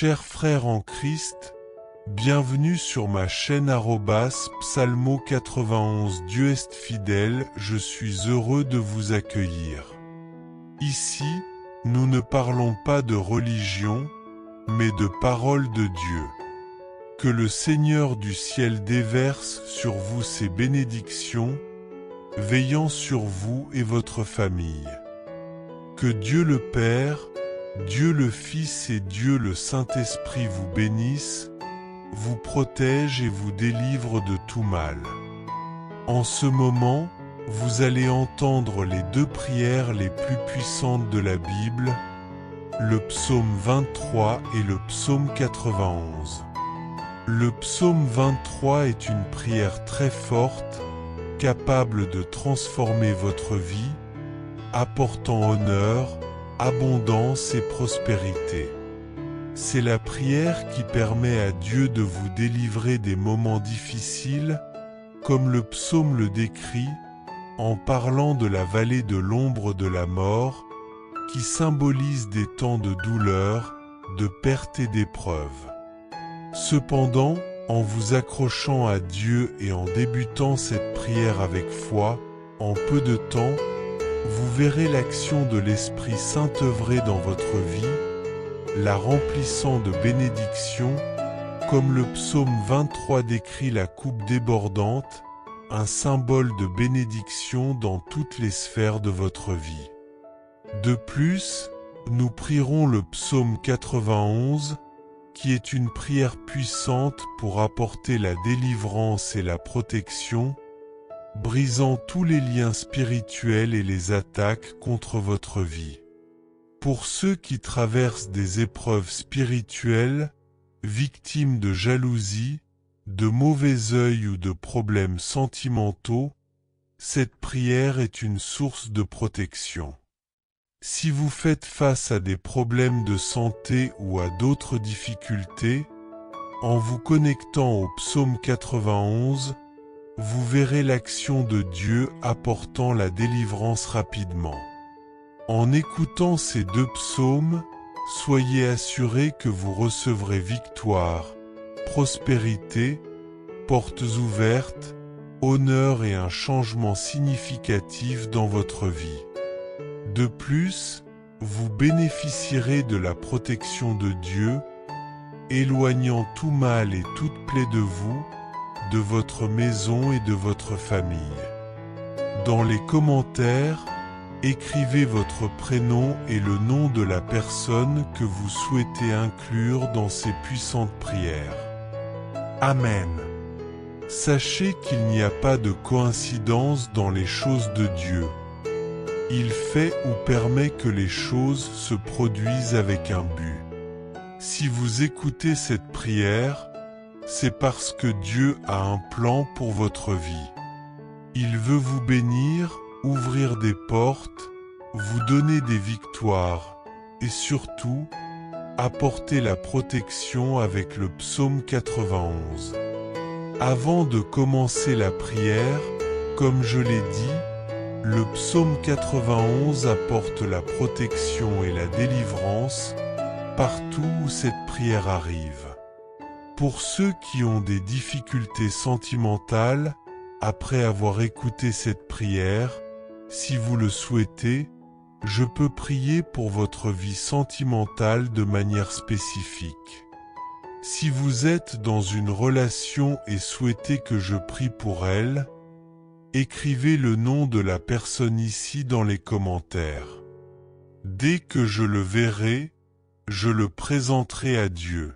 Chers frères en Christ, bienvenue sur ma chaîne Psalmo 91. Dieu est fidèle, je suis heureux de vous accueillir. Ici, nous ne parlons pas de religion, mais de parole de Dieu. Que le Seigneur du ciel déverse sur vous ses bénédictions, veillant sur vous et votre famille. Que Dieu le Père, Dieu le Fils et Dieu le Saint-Esprit vous bénissent, vous protège et vous délivre de tout mal. En ce moment, vous allez entendre les deux prières les plus puissantes de la Bible, le psaume 23 et le psaume 91. Le psaume 23 est une prière très forte, capable de transformer votre vie, apportant honneur, abondance et prospérité. C'est la prière qui permet à Dieu de vous délivrer des moments difficiles, comme le psaume le décrit, en parlant de la vallée de l'ombre de la mort, qui symbolise des temps de douleur, de perte et d'épreuve. Cependant, en vous accrochant à Dieu et en débutant cette prière avec foi, en peu de temps, vous verrez l'action de l'Esprit Saint œuvrer dans votre vie, la remplissant de bénédictions, comme le psaume 23 décrit la coupe débordante, un symbole de bénédiction dans toutes les sphères de votre vie. De plus, nous prierons le psaume 91, qui est une prière puissante pour apporter la délivrance et la protection, brisant tous les liens spirituels et les attaques contre votre vie. Pour ceux qui traversent des épreuves spirituelles, victimes de jalousie, de mauvais œil ou de problèmes sentimentaux, cette prière est une source de protection. Si vous faites face à des problèmes de santé ou à d'autres difficultés, en vous connectant au psaume 91, vous verrez l'action de Dieu apportant la délivrance rapidement. En écoutant ces deux psaumes, soyez assurés que vous recevrez victoire, prospérité, portes ouvertes, honneur et un changement significatif dans votre vie. De plus, vous bénéficierez de la protection de Dieu, éloignant tout mal et toute plaie de vous, de votre maison et de votre famille. Dans les commentaires, écrivez votre prénom et le nom de la personne que vous souhaitez inclure dans ces puissantes prières. Amen. Sachez qu'il n'y a pas de coïncidence dans les choses de Dieu. Il fait ou permet que les choses se produisent avec un but. Si vous écoutez cette prière, c'est parce que Dieu a un plan pour votre vie. Il veut vous bénir, ouvrir des portes, vous donner des victoires, et surtout, apporter la protection avec le psaume 91. Avant de commencer la prière, comme je l'ai dit, le psaume 91 apporte la protection et la délivrance partout où cette prière arrive. Pour ceux qui ont des difficultés sentimentales, après avoir écouté cette prière, si vous le souhaitez, je peux prier pour votre vie sentimentale de manière spécifique. Si vous êtes dans une relation et souhaitez que je prie pour elle, écrivez le nom de la personne ici dans les commentaires. Dès que je le verrai, je le présenterai à Dieu.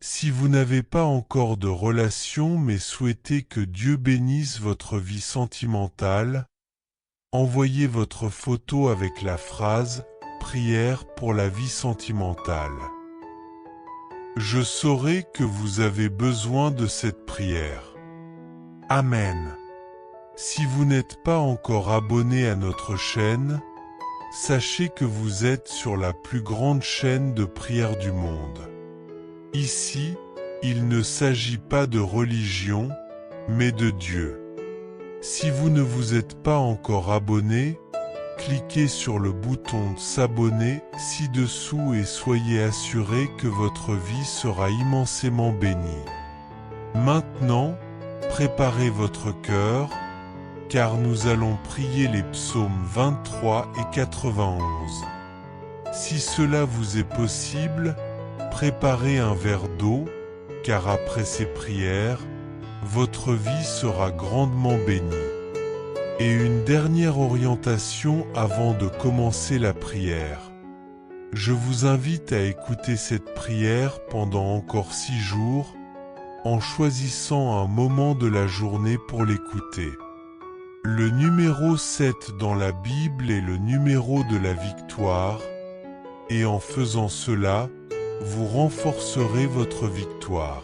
Si vous n'avez pas encore de relation mais souhaitez que Dieu bénisse votre vie sentimentale, envoyez votre photo avec la phrase « Prière pour la vie sentimentale ». Je saurai que vous avez besoin de cette prière. Amen. Si vous n'êtes pas encore abonné à notre chaîne, sachez que vous êtes sur la plus grande chaîne de prière du monde. Ici, il ne s'agit pas de religion, mais de Dieu. Si vous ne vous êtes pas encore abonné, cliquez sur le bouton s'abonner ci-dessous et soyez assurés que votre vie sera immensément bénie. Maintenant, préparez votre cœur, car nous allons prier les psaumes 23 et 91. Si cela vous est possible, préparez un verre d'eau, car après ces prières, votre vie sera grandement bénie. Et une dernière orientation avant de commencer la prière. Je vous invite à écouter cette prière pendant encore 6 jours, en choisissant un moment de la journée pour l'écouter. Le numéro 7 dans la Bible est le numéro de la victoire, et en faisant cela, vous renforcerez votre victoire.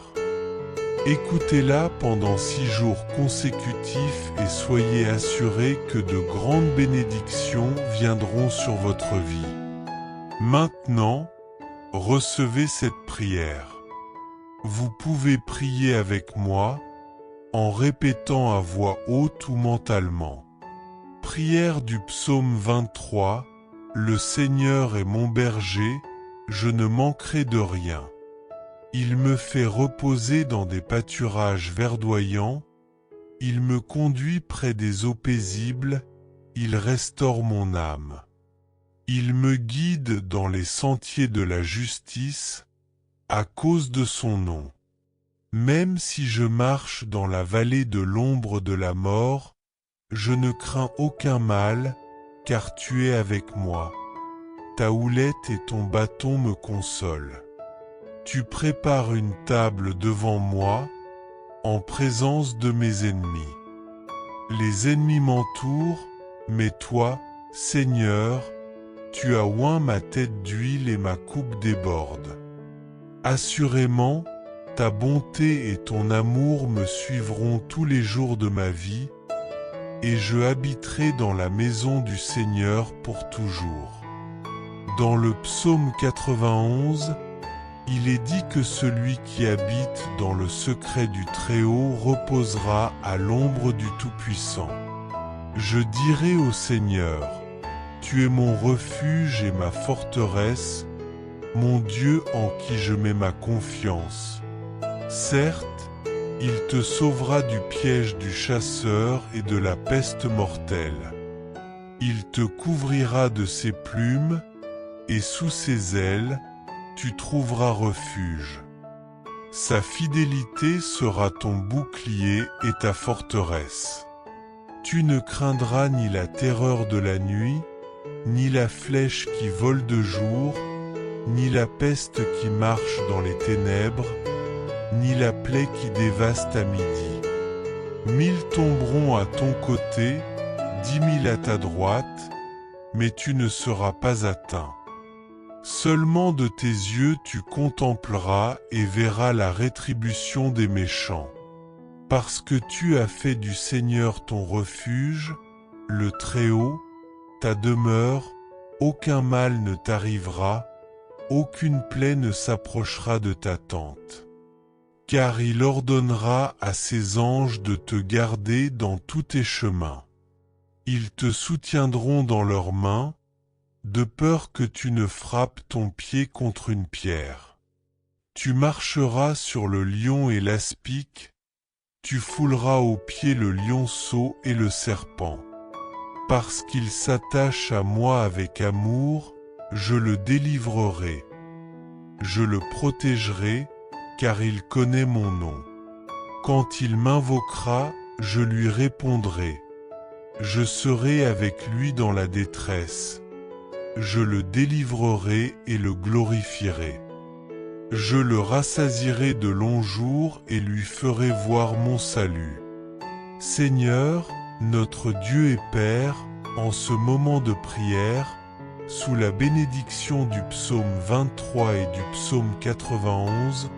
Écoutez-la pendant 6 jours consécutifs et soyez assurés que de grandes bénédictions viendront sur votre vie. Maintenant, recevez cette prière. Vous pouvez prier avec moi, en répétant à voix haute ou mentalement. Prière du psaume 23, le Seigneur est mon berger, je ne manquerai de rien. Il me fait reposer dans des pâturages verdoyants, il me conduit près des eaux paisibles, il restaure mon âme. Il me guide dans les sentiers de la justice, à cause de son nom. Même si je marche dans la vallée de l'ombre de la mort, je ne crains aucun mal, car tu es avec moi. Ta houlette et ton bâton me consolent. Tu prépares une table devant moi, en présence de mes ennemis. Les ennemis m'entourent, mais toi, Seigneur, tu as oint ma tête d'huile et ma coupe déborde. Assurément, ta bonté et ton amour me suivront tous les jours de ma vie, et je habiterai dans la maison du Seigneur pour toujours. Dans le psaume 91, il est dit que celui qui habite dans le secret du Très-Haut reposera à l'ombre du Tout-Puissant. Je dirai au Seigneur, tu es mon refuge et ma forteresse, mon Dieu en qui je mets ma confiance. Certes, il te sauvera du piège du chasseur et de la peste mortelle. Il te couvrira de ses plumes, et sous ses ailes, tu trouveras refuge. Sa fidélité sera ton bouclier et ta forteresse. Tu ne craindras ni la terreur de la nuit, ni la flèche qui vole de jour, ni la peste qui marche dans les ténèbres, ni la plaie qui dévaste à midi. 1000 tomberont à ton côté, 10 000 à ta droite, mais tu ne seras pas atteint. Seulement de tes yeux tu contempleras et verras la rétribution des méchants. Parce que tu as fait du Seigneur ton refuge, le Très-Haut, ta demeure, aucun mal ne t'arrivera, aucune plaie ne s'approchera de ta tente. Car il ordonnera à ses anges de te garder dans tous tes chemins. Ils te soutiendront dans leurs mains, de peur que tu ne frappes ton pied contre une pierre. Tu marcheras sur le lion et l'aspic, tu fouleras aux pieds le lionceau et le serpent. Parce qu'il s'attache à moi avec amour, je le délivrerai. Je le protégerai, car il connaît mon nom. Quand il m'invoquera, je lui répondrai. Je serai avec lui dans la détresse. Je le délivrerai et le glorifierai. Je le rassasierai de longs jours et lui ferai voir mon salut. Seigneur, notre Dieu et Père, en ce moment de prière, sous la bénédiction du psaume 23 et du psaume 91,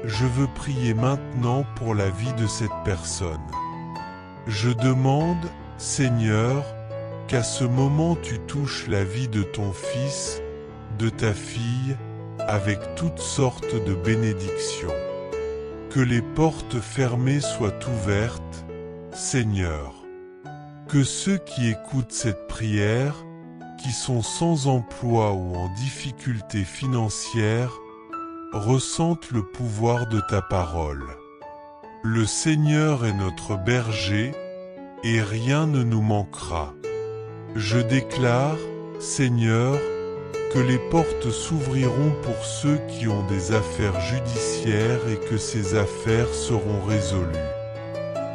je veux prier maintenant pour la vie de cette personne. Je demande, Seigneur, qu'à ce moment tu touches la vie de ton fils, de ta fille, avec toutes sortes de bénédictions. Que les portes fermées soient ouvertes, Seigneur. Que ceux qui écoutent cette prière qui sont sans emploi ou en difficulté financière ressentent le pouvoir de ta parole. Le Seigneur est notre berger, et rien ne nous manquera. Je déclare, Seigneur, que les portes s'ouvriront pour ceux qui ont des affaires judiciaires et que ces affaires seront résolues.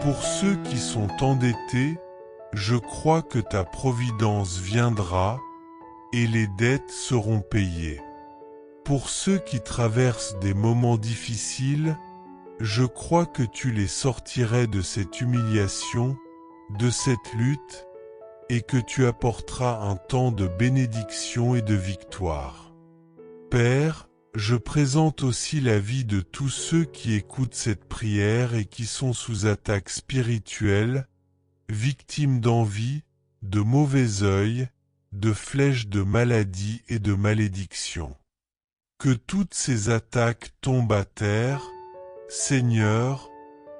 Pour ceux qui sont endettés, je crois que ta providence viendra et les dettes seront payées. Pour ceux qui traversent des moments difficiles, je crois que tu les sortirais de cette humiliation, de cette lutte, et que tu apporteras un temps de bénédiction et de victoire. Père, je présente aussi la vie de tous ceux qui écoutent cette prière et qui sont sous attaque spirituelle, victimes d'envie, de mauvais œil, de flèches de maladie et de malédiction. Que toutes ces attaques tombent à terre, Seigneur,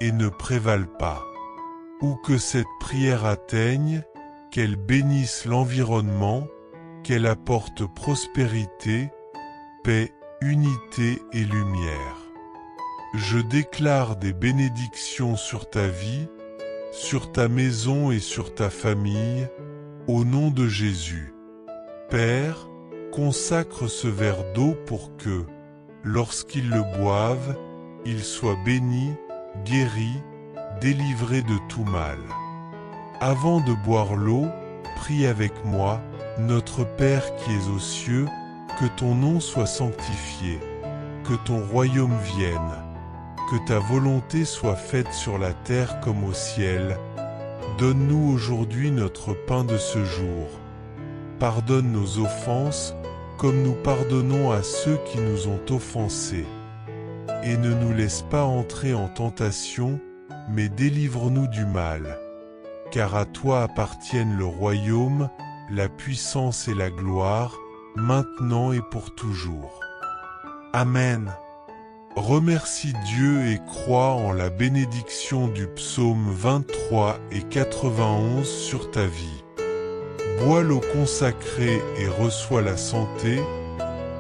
et ne prévalent pas. Ou que cette prière atteigne, qu'elle bénisse l'environnement, qu'elle apporte prospérité, paix, unité et lumière. Je déclare des bénédictions sur ta vie, sur ta maison et sur ta famille, au nom de Jésus. Père, consacre ce verre d'eau pour que, lorsqu'ils le boivent, ils soient bénis, guéris, délivrés de tout mal. Avant de boire l'eau, prie avec moi, notre Père qui es aux cieux, que ton nom soit sanctifié, que ton royaume vienne, que ta volonté soit faite sur la terre comme au ciel. Donne-nous aujourd'hui notre pain de ce jour. Pardonne nos offenses, comme nous pardonnons à ceux qui nous ont offensés. Et ne nous laisse pas entrer en tentation, mais délivre-nous du mal. Car à toi appartiennent le royaume, la puissance et la gloire, maintenant et pour toujours. Amen. Remercie Dieu et crois en la bénédiction du psaume 23 et 91 sur ta vie. Bois l'eau consacrée et reçois la santé,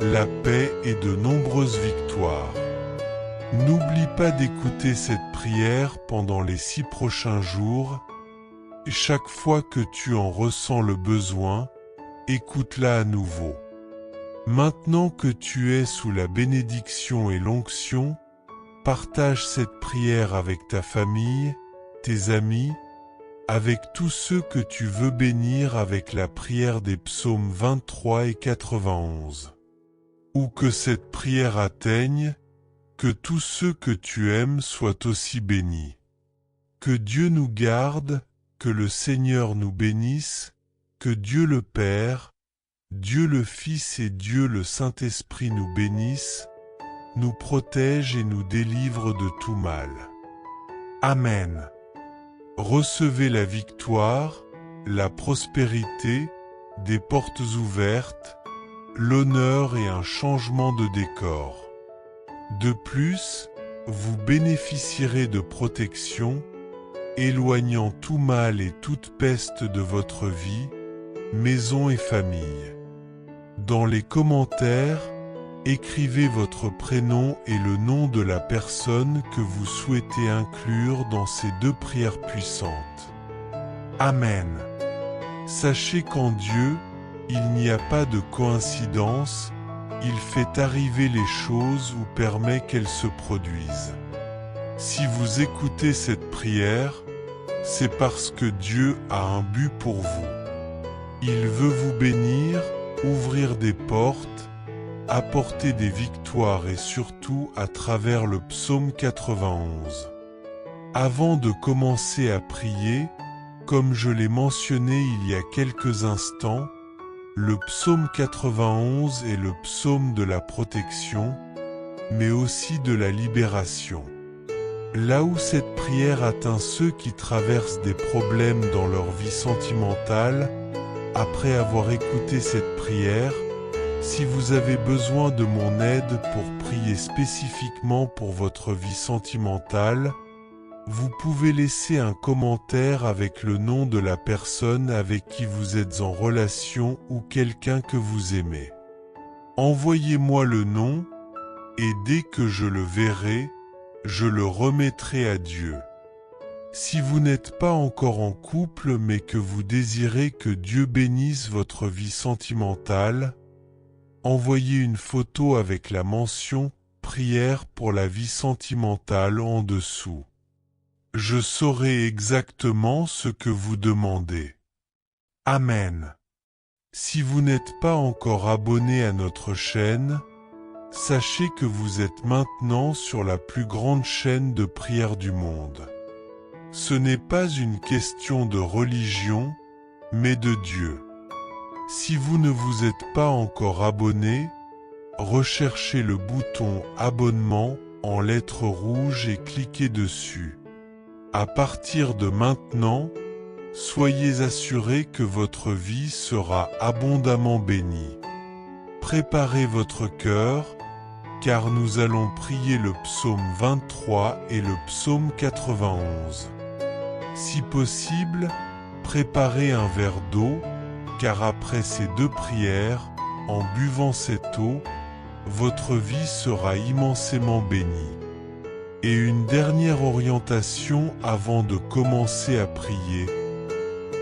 la paix et de nombreuses victoires. N'oublie pas d'écouter cette prière pendant les 6 prochains jours. Chaque fois que tu en ressens le besoin, écoute-la à nouveau. Maintenant que tu es sous la bénédiction et l'onction, partage cette prière avec ta famille, tes amis, avec tous ceux que tu veux bénir avec la prière des psaumes 23 et 91. Ou que cette prière atteigne, que tous ceux que tu aimes soient aussi bénis. Que Dieu nous garde, que le Seigneur nous bénisse, que Dieu le Père, Dieu le Fils et Dieu le Saint-Esprit nous bénissent, nous protègent et nous délivrent de tout mal. Amen. Recevez la victoire, la prospérité, des portes ouvertes, l'honneur et un changement de décor. De plus, vous bénéficierez de protection, éloignant tout mal et toute peste de votre vie, maison et famille. Dans les commentaires, écrivez votre prénom et le nom de la personne que vous souhaitez inclure dans ces 2 prières puissantes. Amen. Sachez qu'en Dieu, il n'y a pas de coïncidence, il fait arriver les choses ou permet qu'elles se produisent. Si vous écoutez cette prière, c'est parce que Dieu a un but pour vous. Il veut vous bénir, ouvrir des portes, apporter des victoires et surtout à travers le psaume 91. Avant de commencer à prier, comme je l'ai mentionné il y a quelques instants, le psaume 91 est le psaume de la protection, mais aussi de la libération. Là où cette prière atteint ceux qui traversent des problèmes dans leur vie sentimentale, après avoir écouté cette prière, si vous avez besoin de mon aide pour prier spécifiquement pour votre vie sentimentale, Vous pouvez laisser un commentaire avec le nom de la personne avec qui vous êtes en relation ou quelqu'un que vous aimez. Envoyez-moi le nom, et dès que je le verrai, je le remettrai à Dieu. Si vous n'êtes pas encore en couple mais que vous désirez que Dieu bénisse votre vie sentimentale, envoyez une photo avec la mention « Prière pour la vie sentimentale » en dessous. Je saurai exactement ce que vous demandez. Amen. Si vous n'êtes pas encore abonné à notre chaîne, sachez que vous êtes maintenant sur la plus grande chaîne de prière du monde. Ce n'est pas une question de religion, mais de Dieu. Si vous ne vous êtes pas encore abonné, recherchez le bouton abonnement en lettres rouges et cliquez dessus. À partir de maintenant, soyez assurés que votre vie sera abondamment bénie. Préparez votre cœur, car nous allons prier le psaume 23 et le psaume 91. Si possible, préparez un verre d'eau, car après ces deux prières, en buvant cette eau, votre vie sera immensément bénie. Et une dernière orientation avant de commencer à prier.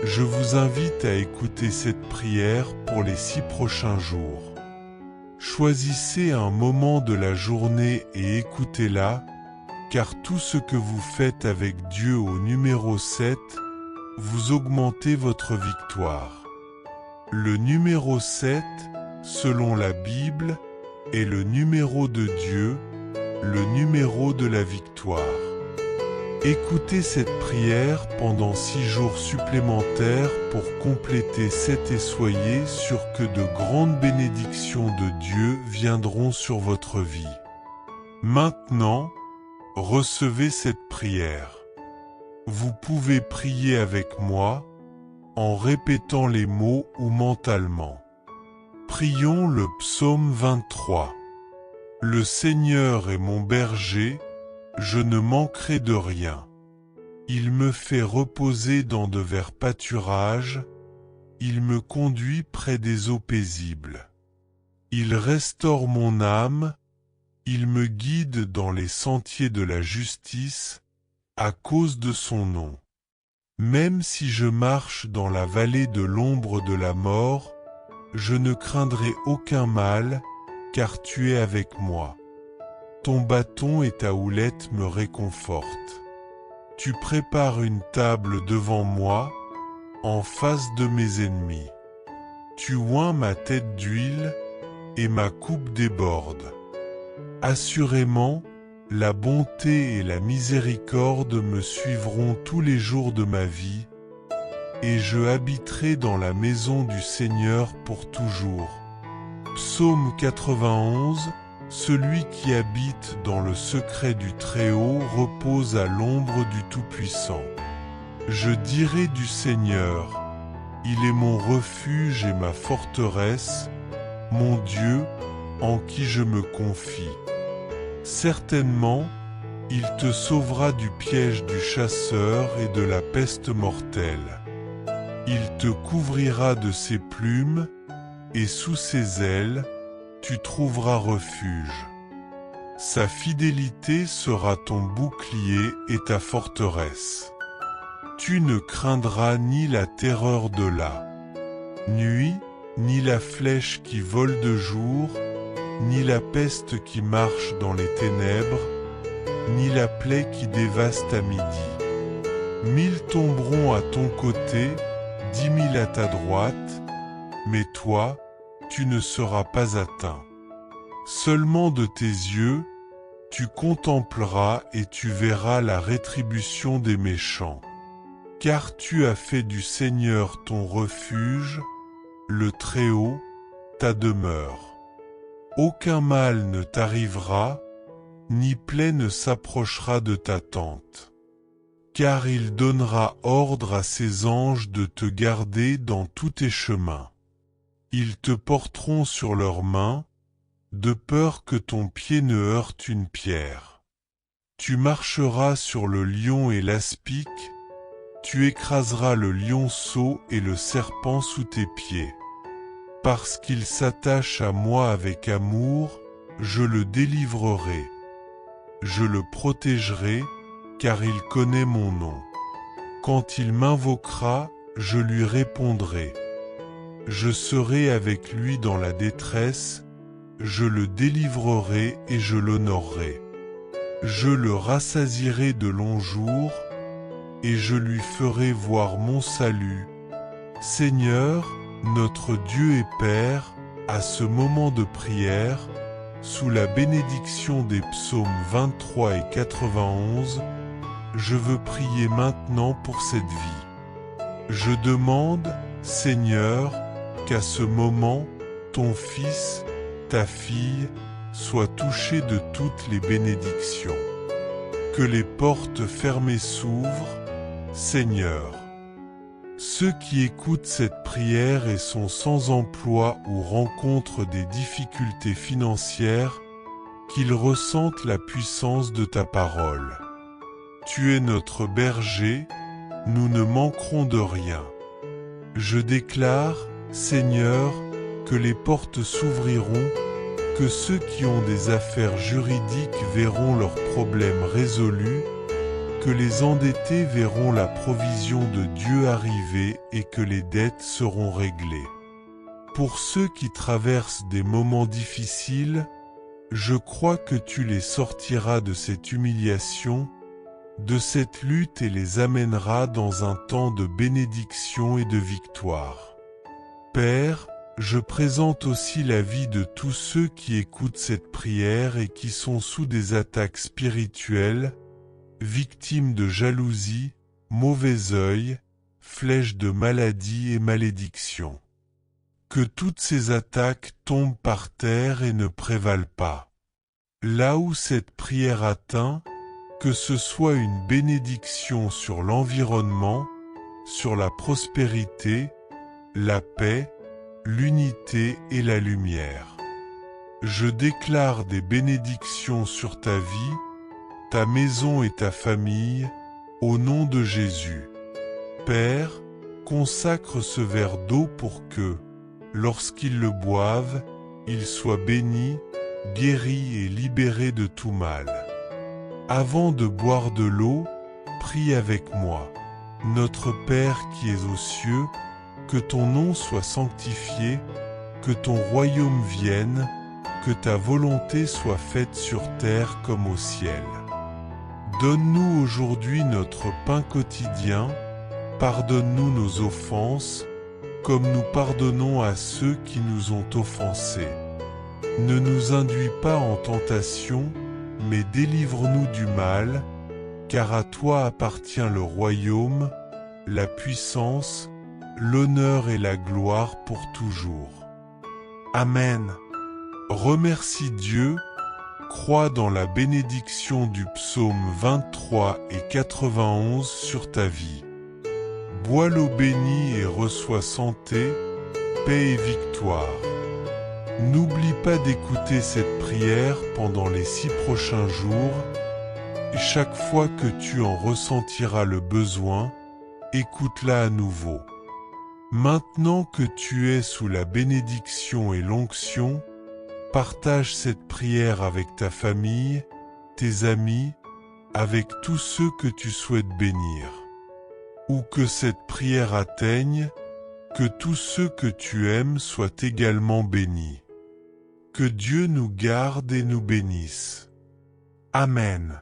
Je vous invite à écouter cette prière pour les 6 prochains jours. Choisissez un moment de la journée et écoutez-la, car tout ce que vous faites avec Dieu au numéro 7, vous augmentez votre victoire. Le numéro 7, selon la Bible, est le numéro de Dieu, le numéro de la victoire. Écoutez cette prière pendant 6 jours supplémentaires pour compléter 7 et soyez sûr que de grandes bénédictions de Dieu viendront sur votre vie. Maintenant, recevez cette prière. Vous pouvez prier avec moi, en répétant les mots ou mentalement. Prions le psaume 23. Le Seigneur est mon berger, je ne manquerai de rien. Il me fait reposer dans de verts pâturages, il me conduit près des eaux paisibles. Il restaure mon âme, il me guide dans les sentiers de la justice, à cause de son nom. Même si je marche dans la vallée de l'ombre de la mort, je ne craindrai aucun mal, car tu es avec moi. Ton bâton et ta houlette me réconfortent. Tu prépares une table devant moi, en face de mes ennemis. Tu oins ma tête d'huile, et ma coupe déborde. Assurément, la bonté et la miséricorde me suivront tous les jours de ma vie, et je habiterai dans la maison du Seigneur pour toujours. Psaume 91. Celui qui habite dans le secret du Très-Haut repose à l'ombre du Tout-Puissant. Je dirai du Seigneur, il est mon refuge et ma forteresse, mon Dieu, en qui je me confie. Certainement, il te sauvera du piège du chasseur et de la peste mortelle. Il te couvrira de ses plumes, et sous ses ailes, tu trouveras refuge. Sa fidélité sera ton bouclier et ta forteresse. Tu ne craindras ni la terreur de la nuit, ni la flèche qui vole de jour, ni la peste qui marche dans les ténèbres, ni la plaie qui dévaste à midi. 1000 tomberont à ton côté, 10 000 à ta droite, mais toi, tu ne seras pas atteint. Seulement de tes yeux, tu contempleras et tu verras la rétribution des méchants. Car tu as fait du Seigneur ton refuge, le Très-Haut, ta demeure. Aucun mal ne t'arrivera, ni plaie ne s'approchera de ta tente. Car il donnera ordre à ses anges de te garder dans tous tes chemins. Ils te porteront sur leurs mains, de peur que ton pied ne heurte une pierre. Tu marcheras sur le lion et l'aspic, tu écraseras le lionceau et le serpent sous tes pieds. Parce qu'il s'attache à moi avec amour, je le délivrerai. Je le protégerai, car il connaît mon nom. Quand il m'invoquera, je lui répondrai. Je serai avec lui dans la détresse, je le délivrerai et je l'honorerai. Je le rassasierai de longs jours, et je lui ferai voir mon salut. Seigneur, notre Dieu et Père, à ce moment de prière, sous la bénédiction des psaumes 23 et 91, je veux prier maintenant pour cette vie. Je demande, Seigneur, qu'à ce moment, ton fils, ta fille, soient touchés de toutes les bénédictions. Que les portes fermées s'ouvrent, Seigneur. Ceux qui écoutent cette prière et sont sans emploi ou rencontrent des difficultés financières, qu'ils ressentent la puissance de ta parole. Tu es notre berger, nous ne manquerons de rien. Je déclare, Seigneur, que les portes s'ouvriront, que ceux qui ont des affaires juridiques verront leurs problèmes résolus, que les endettés verront la provision de Dieu arriver et que les dettes seront réglées. Pour ceux qui traversent des moments difficiles, je crois que tu les sortiras de cette humiliation, de cette lutte et les amèneras dans un temps de bénédiction et de victoire. Père, je présente aussi la vie de tous ceux qui écoutent cette prière et qui sont sous des attaques spirituelles, victimes de jalousie, mauvais œil, flèches de maladie et malédiction. Que toutes ces attaques tombent par terre et ne prévalent pas. Là où cette prière atteint, que ce soit une bénédiction sur l'environnement, sur la prospérité, la paix, l'unité et la lumière. Je déclare des bénédictions sur ta vie, ta maison et ta famille, au nom de Jésus. Père, consacre ce verre d'eau pour que, lorsqu'ils le boivent, ils soient bénis, guéris et libérés de tout mal. Avant de boire de l'eau, prie avec moi. Notre Père qui es aux cieux, que ton nom soit sanctifié, que ton royaume vienne, que ta volonté soit faite sur terre comme au ciel. Donne-nous aujourd'hui notre pain quotidien, pardonne-nous nos offenses, comme nous pardonnons à ceux qui nous ont offensés. Ne nous induis pas en tentation, mais délivre-nous du mal, car à toi appartient le royaume, la puissance, l'honneur et la gloire pour toujours. Amen. Remercie Dieu, crois dans la bénédiction du psaume 23 et 91 sur ta vie. Bois l'eau bénie et reçois santé, paix et victoire. N'oublie pas d'écouter cette prière pendant les 6 prochains jours, et chaque fois que tu en ressentiras le besoin, écoute-la à nouveau. Maintenant que tu es sous la bénédiction et l'onction, partage cette prière avec ta famille, tes amis, avec tous ceux que tu souhaites bénir. Ou que cette prière atteigne, que tous ceux que tu aimes soient également bénis. Que Dieu nous garde et nous bénisse. Amen.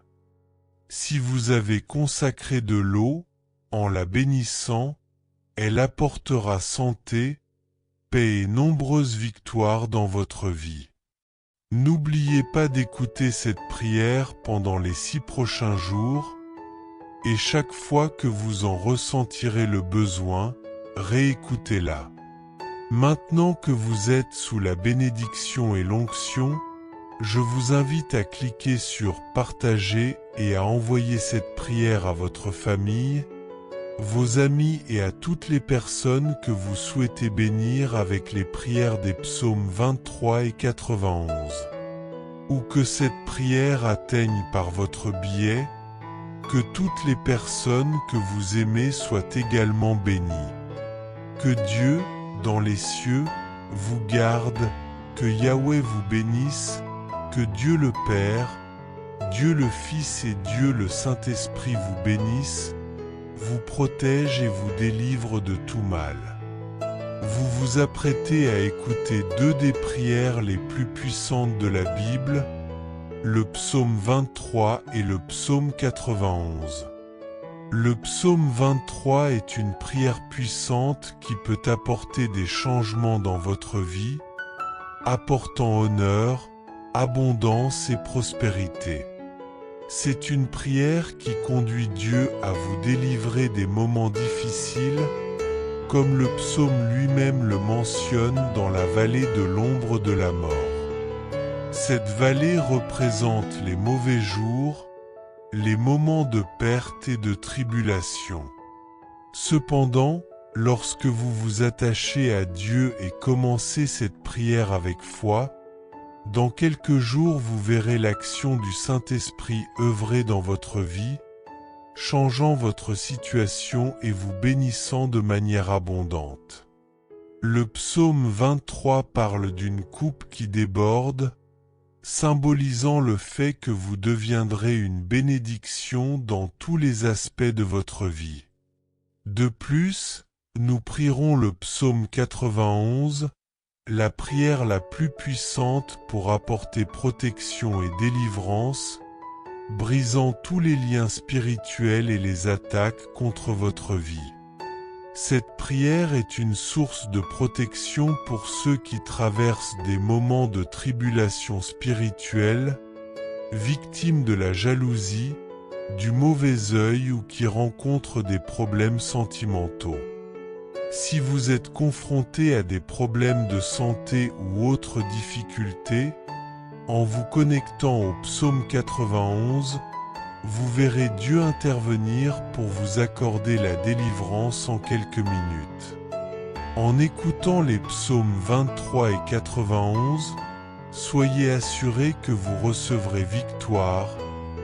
Si vous avez consacré de l'eau, en la bénissant, elle apportera santé, paix et nombreuses victoires dans votre vie. N'oubliez pas d'écouter cette prière pendant les 6 prochains jours, et chaque fois que vous en ressentirez le besoin, réécoutez-la. Maintenant que vous êtes sous la bénédiction et l'onction, je vous invite à cliquer sur « Partager » et à envoyer cette prière à votre famille, vos amis et à toutes les personnes que vous souhaitez bénir avec les prières des psaumes 23 et 91. ou que cette prière atteigne par votre biais, que toutes les personnes que vous aimez soient également bénies. Que Dieu, dans les cieux, vous garde, que Yahweh vous bénisse, que Dieu le Père, Dieu le Fils et Dieu le Saint-Esprit vous bénissent, vous protège et vous délivre de tout mal. Vous vous apprêtez à écouter deux des prières les plus puissantes de la Bible, le psaume 23 et le psaume 91. Le psaume 23 est une prière puissante qui peut apporter des changements dans votre vie, apportant honneur, abondance et prospérité. C'est une prière qui conduit Dieu à vous délivrer des moments difficiles, comme le psaume lui-même le mentionne dans la vallée de l'ombre de la mort. Cette vallée représente les mauvais jours, les moments de perte et de tribulation. Cependant, lorsque vous vous attachez à Dieu et commencez cette prière avec foi, dans quelques jours vous verrez l'action du Saint-Esprit œuvrer dans votre vie, changeant votre situation et vous bénissant de manière abondante. Le psaume 23 parle d'une coupe qui déborde, symbolisant le fait que vous deviendrez une bénédiction dans tous les aspects de votre vie. De plus, nous prierons le psaume 91, la prière la plus puissante pour apporter protection et délivrance, brisant tous les liens spirituels et les attaques contre votre vie. Cette prière est une source de protection pour ceux qui traversent des moments de tribulation spirituelle, victimes de la jalousie, du mauvais œil ou qui rencontrent des problèmes sentimentaux. Si vous êtes confronté à des problèmes de santé ou autres difficultés, en vous connectant au psaume 91, vous verrez Dieu intervenir pour vous accorder la délivrance en quelques minutes. En écoutant les psaumes 23 et 91, soyez assurés que vous recevrez victoire,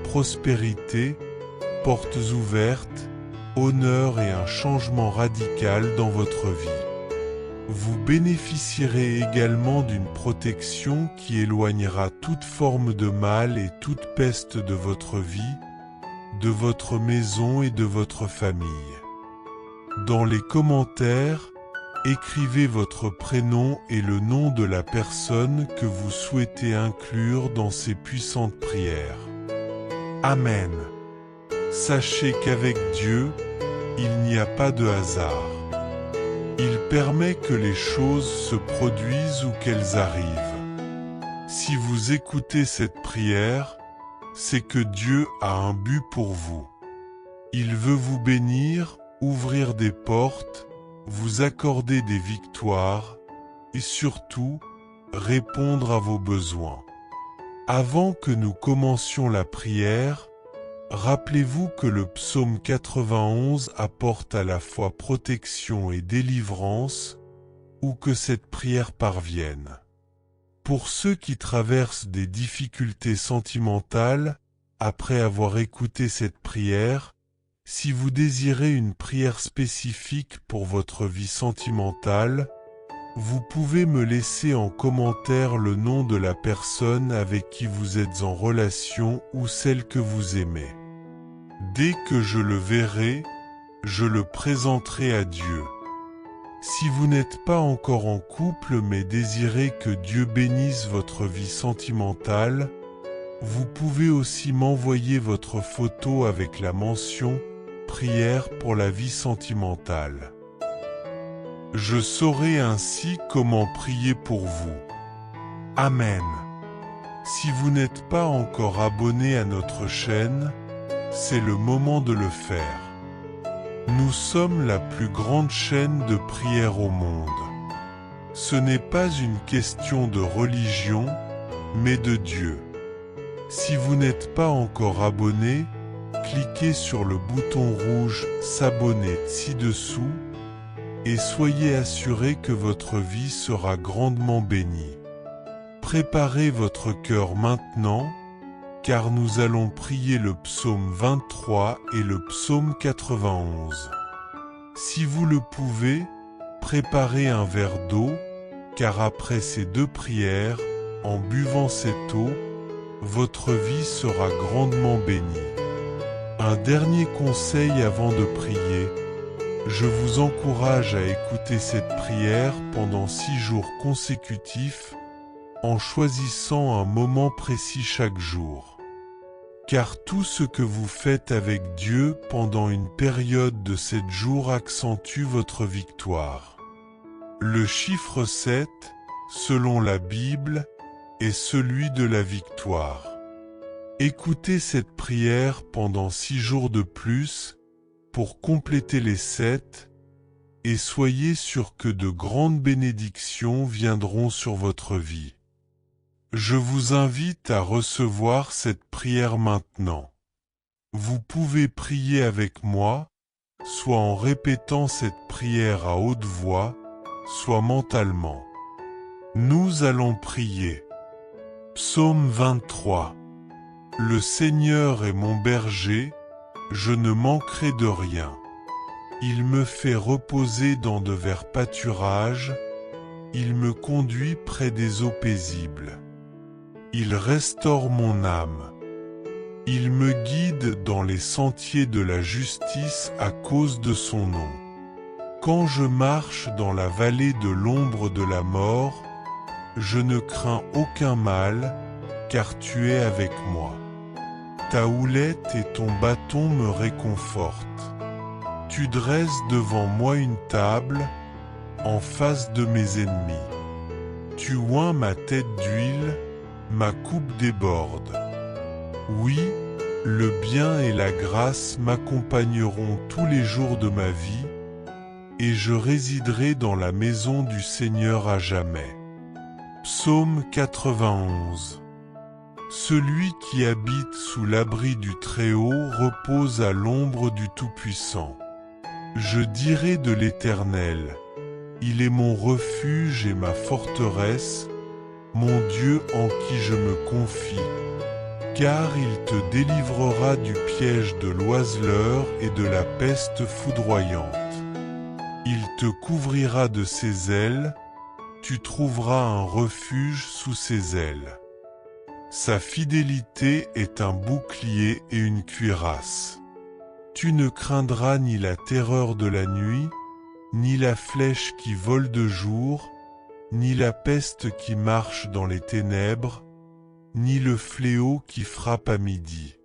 prospérité, portes ouvertes, honneur et un changement radical dans votre vie. Vous bénéficierez également d'une protection qui éloignera toute forme de mal et toute peste de votre vie, de votre maison et de votre famille. Dans les commentaires, écrivez votre prénom et le nom de la personne que vous souhaitez inclure dans ces puissantes prières. Amen. Sachez qu'avec Dieu, il n'y a pas de hasard. Il permet que les choses se produisent ou qu'elles arrivent. Si vous écoutez cette prière, c'est que Dieu a un but pour vous. Il veut vous bénir, ouvrir des portes, vous accorder des victoires et surtout, répondre à vos besoins. Avant que nous commencions la prière, rappelez-vous que le psaume 91 apporte à la fois protection et délivrance, où que cette prière parvienne. Pour ceux qui traversent des difficultés sentimentales, après avoir écouté cette prière, si vous désirez une prière spécifique pour votre vie sentimentale, vous pouvez me laisser en commentaire le nom de la personne avec qui vous êtes en relation ou celle que vous aimez. Dès que je le verrai, je le présenterai à Dieu. Si vous n'êtes pas encore en couple mais désirez que Dieu bénisse votre vie sentimentale, vous pouvez aussi m'envoyer votre photo avec la mention « Prière pour la vie sentimentale ». Je saurai ainsi comment prier pour vous. Amen. Si vous n'êtes pas encore abonné à notre chaîne, c'est le moment de le faire. Nous sommes la plus grande chaîne de prière au monde. Ce n'est pas une question de religion, mais de Dieu. Si vous n'êtes pas encore abonné, cliquez sur le bouton rouge « S'abonner » ci-dessous et soyez assurés que votre vie sera grandement bénie. Préparez votre cœur maintenant, car nous allons prier le psaume 23 et le psaume 91. Si vous le pouvez, préparez un verre d'eau, car après ces deux prières, en buvant cette eau, votre vie sera grandement bénie. Un dernier conseil avant de prier. Je vous encourage à écouter cette prière pendant 6 jours consécutifs, en choisissant un moment précis chaque jour. Car tout ce que vous faites avec Dieu pendant une période de 7 jours accentue votre victoire. Le chiffre 7, selon la Bible, est celui de la victoire. Écoutez cette prière pendant 6 jours de plus pour compléter les 7 et soyez sûr que de grandes bénédictions viendront sur votre vie. Je vous invite à recevoir cette prière maintenant. Vous pouvez prier avec moi, soit en répétant cette prière à haute voix, soit mentalement. Nous allons prier. Psaume 23. Le Seigneur est mon berger, je ne manquerai de rien. Il me fait reposer dans de verts pâturages, il me conduit près des eaux paisibles. Il restaure mon âme. Il me guide dans les sentiers de la justice à cause de son nom. Quand je marche dans la vallée de l'ombre de la mort, je ne crains aucun mal, car tu es avec moi. Ta houlette et ton bâton me réconfortent. Tu dresses devant moi une table, en face de mes ennemis. Tu oins ma tête d'huile, ma coupe déborde. Oui, le bien et la grâce m'accompagneront tous les jours de ma vie, et je résiderai dans la maison du Seigneur à jamais. Psaume 91. Celui qui habite sous l'abri du Très-Haut repose à l'ombre du Tout-Puissant. Je dirai de l'Éternel, il est mon refuge et ma forteresse, mon Dieu en qui je me confie. Car il te délivrera du piège de l'oiseleur et de la peste foudroyante. Il te couvrira de ses ailes, tu trouveras un refuge sous ses ailes. Sa fidélité est un bouclier et une cuirasse. Tu ne craindras ni la terreur de la nuit, ni la flèche qui vole de jour, ni la peste qui marche dans les ténèbres, ni le fléau qui frappe à midi.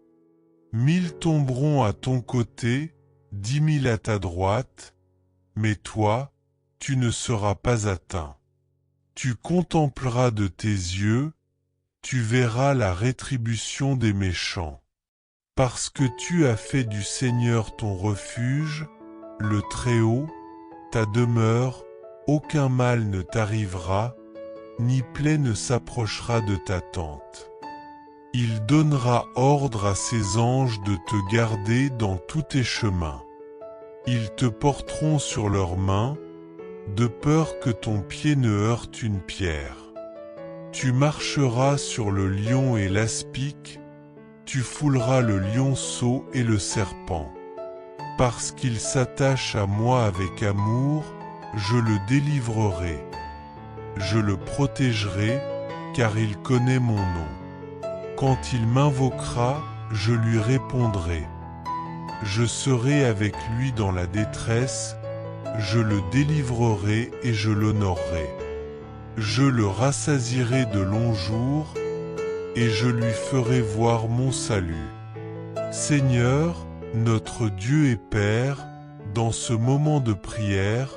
1000 tomberont à ton côté, 10 000 à ta droite, mais toi, tu ne seras pas atteint. Tu contempleras de tes yeux, tu verras la rétribution des méchants. Parce que tu as fait du Seigneur ton refuge, le Très-Haut, ta demeure, aucun mal ne t'arrivera, ni plaie ne s'approchera de ta tente. Il donnera ordre à ses anges de te garder dans tous tes chemins. Ils te porteront sur leurs mains, de peur que ton pied ne heurte une pierre. Tu marcheras sur le lion et l'aspic, tu fouleras le lionceau et le serpent. Parce qu'il s'attache à moi avec amour, je le délivrerai. Je le protégerai, car il connaît mon nom. Quand il m'invoquera, je lui répondrai. Je serai avec lui dans la détresse, je le délivrerai et je l'honorerai. Je le rassasierai de longs jours, et je lui ferai voir mon salut. Seigneur, notre Dieu et Père, dans ce moment de prière,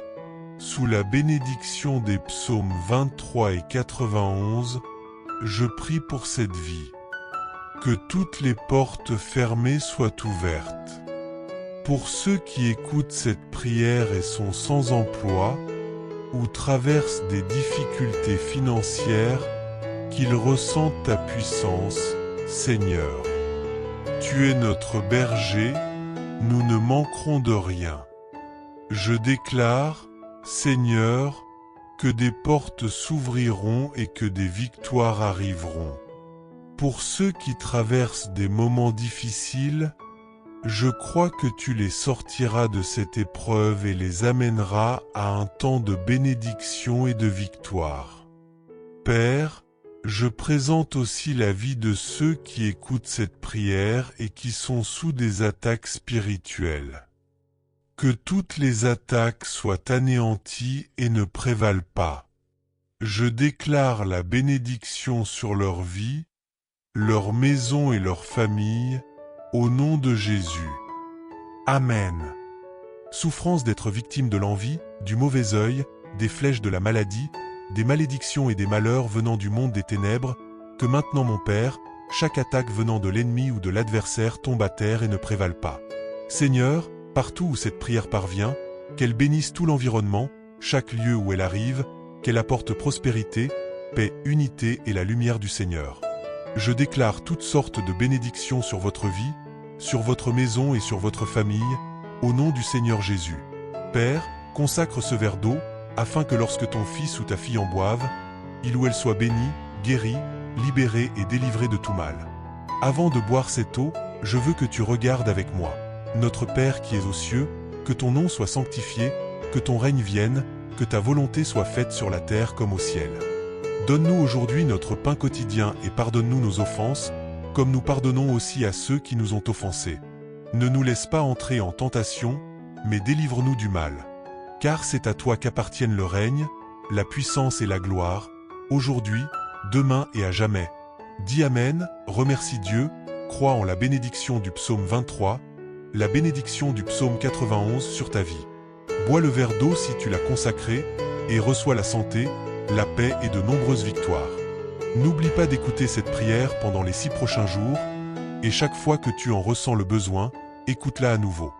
sous la bénédiction des psaumes 23 et 91, je prie pour cette vie. Que toutes les portes fermées soient ouvertes. Pour ceux qui écoutent cette prière et sont sans emploi, ou traversent des difficultés financières, qu'ils ressentent ta puissance, Seigneur. Tu es notre berger, nous ne manquerons de rien. Je déclare, Seigneur, que des portes s'ouvriront et que des victoires arriveront. Pour ceux qui traversent des moments difficiles, je crois que tu les sortiras de cette épreuve et les amèneras à un temps de bénédiction et de victoire. Père, je présente aussi la vie de ceux qui écoutent cette prière et qui sont sous des attaques spirituelles. Que toutes les attaques soient anéanties et ne prévalent pas. Je déclare la bénédiction sur leur vie, leur maison et leur famille, au nom de Jésus. Amen. Souffrance d'être victime de l'envie, du mauvais œil, des flèches de la maladie, des malédictions et des malheurs venant du monde des ténèbres, que maintenant mon Père, chaque attaque venant de l'ennemi ou de l'adversaire tombe à terre et ne prévale pas. Seigneur, partout où cette prière parvient, qu'elle bénisse tout l'environnement, chaque lieu où elle arrive, qu'elle apporte prospérité, paix, unité et la lumière du Seigneur. Je déclare toutes sortes de bénédictions sur votre vie, sur votre maison et sur votre famille, au nom du Seigneur Jésus. Père, consacre ce verre d'eau, afin que lorsque ton fils ou ta fille en boive, il ou elle soit béni, guéri, libéré et délivré de tout mal. Avant de boire cette eau, je veux que tu regardes avec moi. Notre Père qui es aux cieux, que ton nom soit sanctifié, que ton règne vienne, que ta volonté soit faite sur la terre comme au ciel. Donne-nous aujourd'hui notre pain quotidien et pardonne-nous nos offenses, comme nous pardonnons aussi à ceux qui nous ont offensés. Ne nous laisse pas entrer en tentation, mais délivre-nous du mal. Car c'est à toi qu'appartiennent le règne, la puissance et la gloire, aujourd'hui, demain et à jamais. Dis Amen, remercie Dieu, crois en la bénédiction du psaume 23, la bénédiction du psaume 91 sur ta vie. Bois le verre d'eau si tu l'as consacré, et reçois la santé, la paix et de nombreuses victoires. N'oublie pas d'écouter cette prière pendant les 6 prochains jours, et chaque fois que tu en ressens le besoin, écoute-la à nouveau.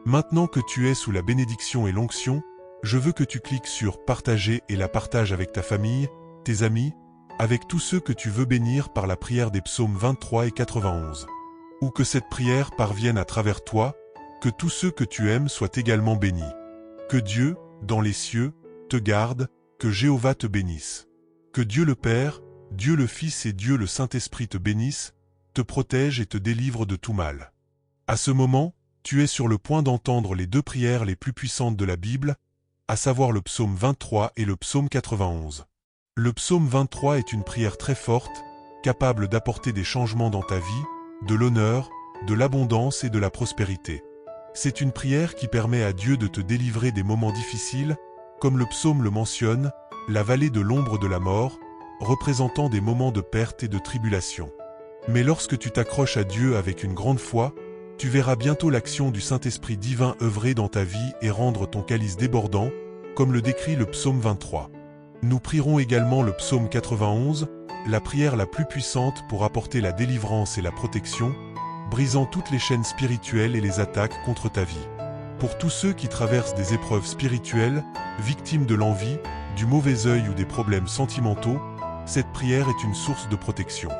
Maintenant que tu es sous la bénédiction et l'onction, je veux que tu cliques sur « Partager » et la partages avec ta famille, tes amis, avec tous ceux que tu veux bénir par la prière des psaumes 23 et 91. Ou que cette prière parvienne à travers toi, que tous ceux que tu aimes soient également bénis. Que Dieu, dans les cieux, te garde, que Jéhovah te bénisse. Que Dieu le Père, Dieu le Fils et Dieu le Saint-Esprit te bénissent, te protègent et te délivrent de tout mal. À ce moment, tu es sur le point d'entendre les 2 prières les plus puissantes de la Bible, à savoir le psaume 23 et le psaume 91. Le psaume 23 est une prière très forte, capable d'apporter des changements dans ta vie, de l'honneur, de l'abondance et de la prospérité. C'est une prière qui permet à Dieu de te délivrer des moments difficiles, comme le psaume le mentionne, la vallée de l'ombre de la mort, représentant des moments de perte et de tribulation. Mais lorsque tu t'accroches à Dieu avec une grande foi, tu verras bientôt l'action du Saint-Esprit divin œuvrer dans ta vie et rendre ton calice débordant, comme le décrit le psaume 23. Nous prierons également le psaume 91, la prière la plus puissante pour apporter la délivrance et la protection, brisant toutes les chaînes spirituelles et les attaques contre ta vie. Pour tous ceux qui traversent des épreuves spirituelles, victimes de l'envie, du mauvais œil ou des problèmes sentimentaux, cette prière est une source de protection.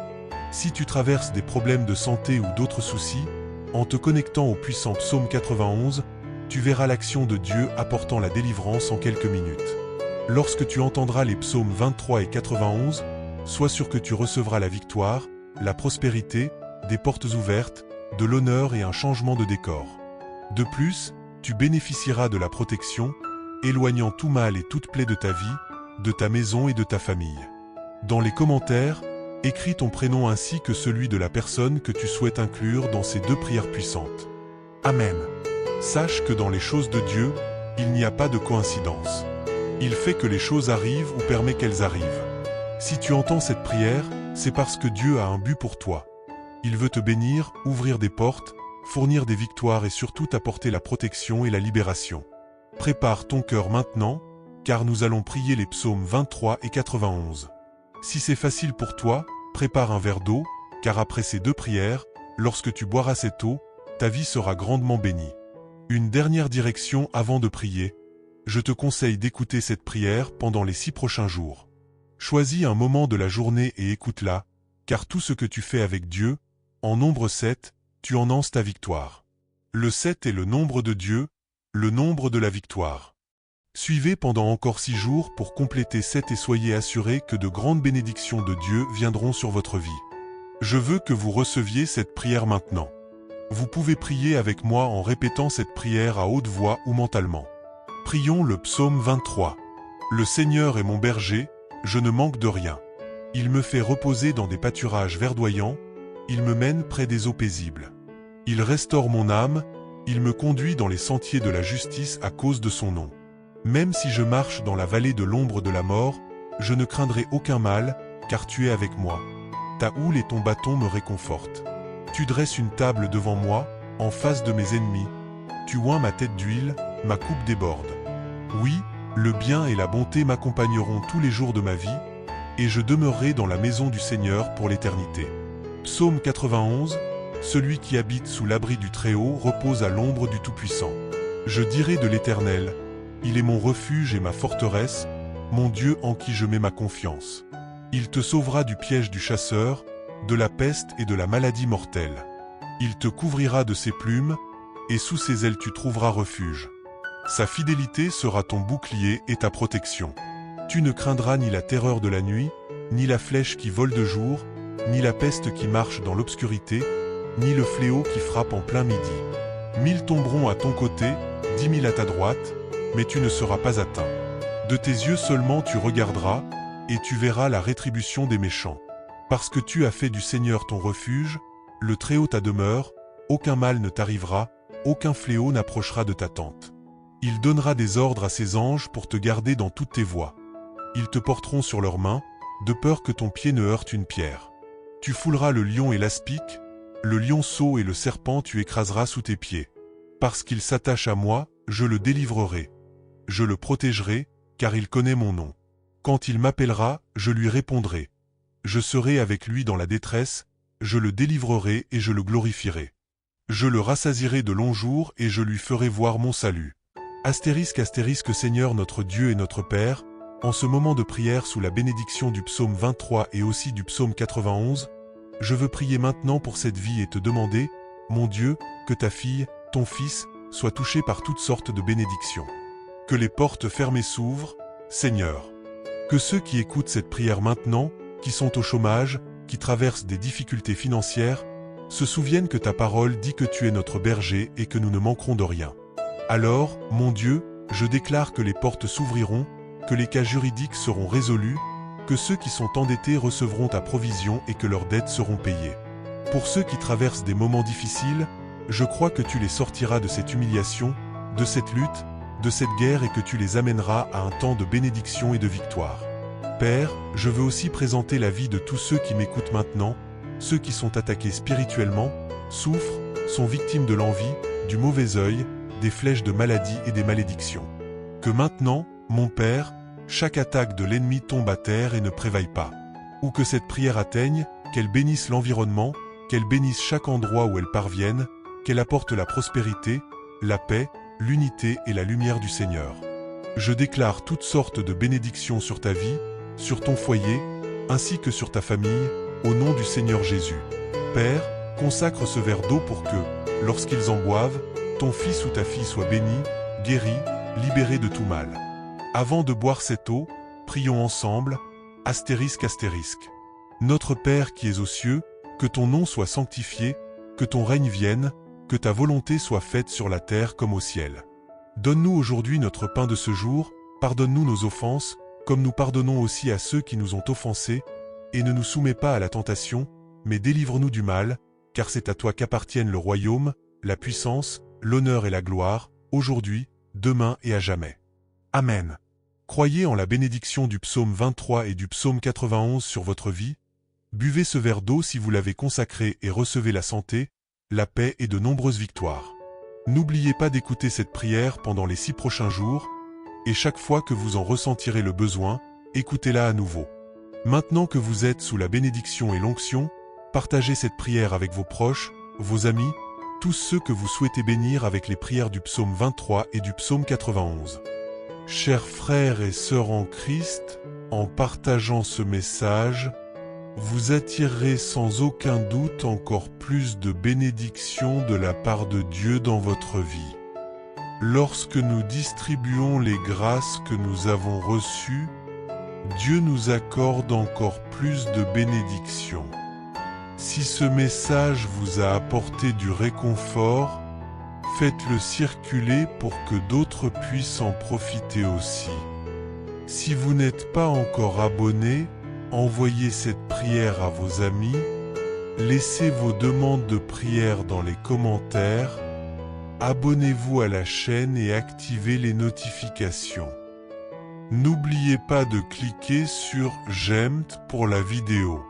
Si tu traverses des problèmes de santé ou d'autres soucis, en te connectant au puissant psaume 91, tu verras l'action de Dieu apportant la délivrance en quelques minutes. Lorsque tu entendras les psaumes 23 et 91, sois sûr que tu recevras la victoire, la prospérité, des portes ouvertes, de l'honneur et un changement de décor. De plus, tu bénéficieras de la protection, éloignant tout mal et toute plaie de ta vie, de ta maison et de ta famille. Dans les commentaires, écris ton prénom ainsi que celui de la personne que tu souhaites inclure dans ces 2 prières puissantes. Amen. Sache que dans les choses de Dieu, il n'y a pas de coïncidence. Il fait que les choses arrivent ou permet qu'elles arrivent. Si tu entends cette prière, c'est parce que Dieu a un but pour toi. Il veut te bénir, ouvrir des portes, fournir des victoires et surtout t'apporter la protection et la libération. Prépare ton cœur maintenant, car nous allons prier les psaumes 23 et 91. Si c'est facile pour toi, prépare un verre d'eau, car après ces 2 prières, lorsque tu boiras cette eau, ta vie sera grandement bénie. Une dernière direction avant de prier. Je te conseille d'écouter cette prière pendant les 6 prochains jours. Choisis un moment de la journée et écoute-la, car tout ce que tu fais avec Dieu, en nombre 7, tu annonces ta victoire. Le 7 est le nombre de Dieu, le nombre de la victoire. Suivez pendant encore 6 jours pour compléter 7 et soyez assurés que de grandes bénédictions de Dieu viendront sur votre vie. Je veux que vous receviez cette prière maintenant. Vous pouvez prier avec moi en répétant cette prière à haute voix ou mentalement. Prions le psaume 23. Le Seigneur est mon berger, je ne manque de rien. Il me fait reposer dans des pâturages verdoyants, il me mène près des eaux paisibles. Il restaure mon âme, il me conduit dans les sentiers de la justice à cause de son nom. Même si je marche dans la vallée de l'ombre de la mort, je ne craindrai aucun mal, car tu es avec moi. Ta houle et ton bâton me réconfortent. Tu dresses une table devant moi, en face de mes ennemis. Tu oins ma tête d'huile, ma coupe déborde. Oui, le bien et la bonté m'accompagneront tous les jours de ma vie, et je demeurerai dans la maison du Seigneur pour l'éternité. Psaume 91. Celui qui habite sous l'abri du Très-Haut repose à l'ombre du Tout-Puissant. Je dirai de l'Éternel, il est mon refuge et ma forteresse, mon Dieu en qui je mets ma confiance. Il te sauvera du piège du chasseur, de la peste et de la maladie mortelle. Il te couvrira de ses plumes, et sous ses ailes tu trouveras refuge. Sa fidélité sera ton bouclier et ta protection. Tu ne craindras ni la terreur de la nuit, ni la flèche qui vole de jour, ni la peste qui marche dans l'obscurité, ni le fléau qui frappe en plein midi. 1000 tomberont à ton côté, 10 000 à ta droite, mais tu ne seras pas atteint. De tes yeux seulement tu regarderas, et tu verras la rétribution des méchants. Parce que tu as fait du Seigneur ton refuge, le Très-Haut ta demeure, aucun mal ne t'arrivera, aucun fléau n'approchera de ta tente. Il donnera des ordres à ses anges pour te garder dans toutes tes voies. Ils te porteront sur leurs mains, de peur que ton pied ne heurte une pierre. Tu fouleras le lion et l'aspic, le lionceau et le serpent tu écraseras sous tes pieds. Parce qu'il s'attache à moi, je le délivrerai. Je le protégerai, car il connaît mon nom. Quand il m'appellera, je lui répondrai. Je serai avec lui dans la détresse, je le délivrerai et je le glorifierai. Je le rassasierai de longs jours et je lui ferai voir mon salut. Astérisque astérisque Seigneur notre Dieu et notre Père, en ce moment de prière sous la bénédiction du psaume 23 et aussi du psaume 91, je veux prier maintenant pour cette vie et te demander, mon Dieu, que ta fille, ton fils, soient touchés par toutes sortes de bénédictions. Que les portes fermées s'ouvrent, Seigneur. Que ceux qui écoutent cette prière maintenant, qui sont au chômage, qui traversent des difficultés financières, se souviennent que ta parole dit que tu es notre berger et que nous ne manquerons de rien. Alors, mon Dieu, je déclare que les portes s'ouvriront, que les cas juridiques seront résolus, que ceux qui sont endettés recevront ta provision et que leurs dettes seront payées. Pour ceux qui traversent des moments difficiles, je crois que tu les sortiras de cette humiliation, de cette lutte, de cette guerre et que tu les amèneras à un temps de bénédiction et de victoire. Père, je veux aussi présenter la vie de tous ceux qui m'écoutent maintenant, ceux qui sont attaqués spirituellement, souffrent, sont victimes de l'envie, du mauvais œil, des flèches de maladie et des malédictions. Que maintenant, mon Père, chaque attaque de l'ennemi tombe à terre et ne prévaille pas. Ou que cette prière atteigne, qu'elle bénisse l'environnement, qu'elle bénisse chaque endroit où elle parvienne, qu'elle apporte la prospérité, la paix, l'unité et la lumière du Seigneur. Je déclare toutes sortes de bénédictions sur ta vie, sur ton foyer, ainsi que sur ta famille, au nom du Seigneur Jésus. Père, consacre ce verre d'eau pour que, lorsqu'ils en boivent, ton fils ou ta fille soit béni, guéri, libéré de tout mal. Avant de boire cette eau, prions ensemble, astérisque astérisque. Notre Père qui es aux cieux, que ton nom soit sanctifié, que ton règne vienne, que ta volonté soit faite sur la terre comme au ciel. Donne-nous aujourd'hui notre pain de ce jour, pardonne-nous nos offenses, comme nous pardonnons aussi à ceux qui nous ont offensés, et ne nous soumets pas à la tentation, mais délivre-nous du mal, car c'est à toi qu'appartiennent le royaume, la puissance, l'honneur et la gloire, aujourd'hui, demain et à jamais. Amen. Croyez en la bénédiction du psaume 23 et du psaume 91 sur votre vie. Buvez ce verre d'eau si vous l'avez consacré et recevez la santé, la paix et de nombreuses victoires. N'oubliez pas d'écouter cette prière pendant les 6 prochains jours, et chaque fois que vous en ressentirez le besoin, écoutez-la à nouveau. Maintenant que vous êtes sous la bénédiction et l'onction, partagez cette prière avec vos proches, vos amis, tous ceux que vous souhaitez bénir avec les prières du psaume 23 et du psaume 91. Chers frères et sœurs en Christ, en partageant ce message, vous attirerez sans aucun doute encore plus de bénédictions de la part de Dieu dans votre vie. Lorsque nous distribuons les grâces que nous avons reçues, Dieu nous accorde encore plus de bénédictions. Si ce message vous a apporté du réconfort, faites-le circuler pour que d'autres puissent en profiter aussi. Si vous n'êtes pas encore abonné, envoyez cette prière à vos amis, laissez vos demandes de prière dans les commentaires, abonnez-vous à la chaîne et activez les notifications. N'oubliez pas de cliquer sur « J'aime » pour la vidéo.